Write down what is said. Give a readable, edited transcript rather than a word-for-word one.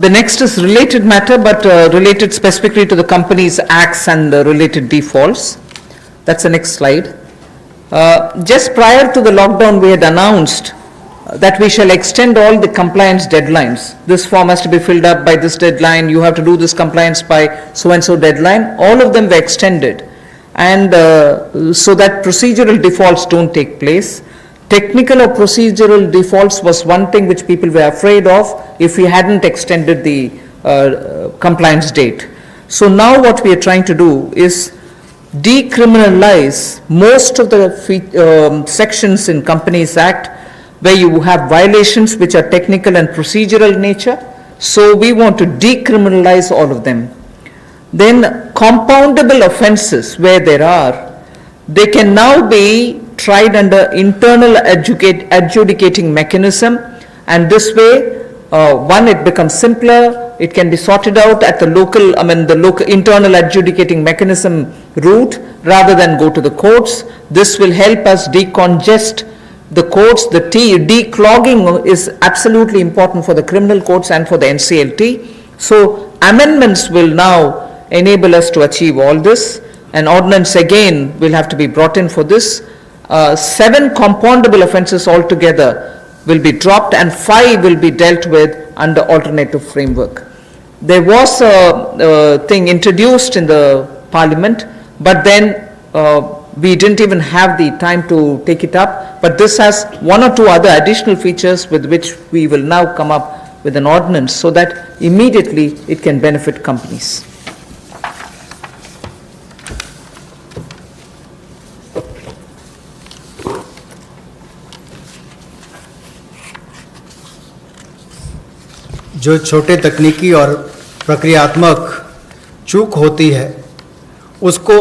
The next is related matter, but related specifically to the Companies Acts and the related defaults. That's the next slide. Just prior to the lockdown, we had announced that we shall extend all the compliance deadlines. This form has to be filled up by this deadline, you have to do this compliance by so-and-so deadline. All of them were extended, and so that procedural defaults don't take place. Technical or procedural defaults was one thing which people were afraid of if we hadn't extended the compliance date. So now what we are trying to do is decriminalize most of the sections in Companies Act where you have violations which are technical and procedural nature. So we want to decriminalize all of them. Then compoundable offenses where there are, they can now be tried under internal adjudicating mechanism, and this way one, it becomes simpler, it can be sorted out at the local, the local internal adjudicating mechanism route rather than go to the courts. This will help us decongest the courts. The declogging is absolutely important for the criminal courts and for the NCLT. So amendments will now enable us to achieve all this. An ordinance again will have to be brought in for this. 7 compoundable offences altogether will be dropped and 5 will be dealt with under alternative framework. There was a thing introduced in the Parliament, but then we didn't even have the time to take it up. But this has 1 or 2 other additional features with which we will now come up with an ordinance so that immediately it can benefit companies. जो छोटे तकनीकी और प्रक्रियात्मक चूक होती है उसको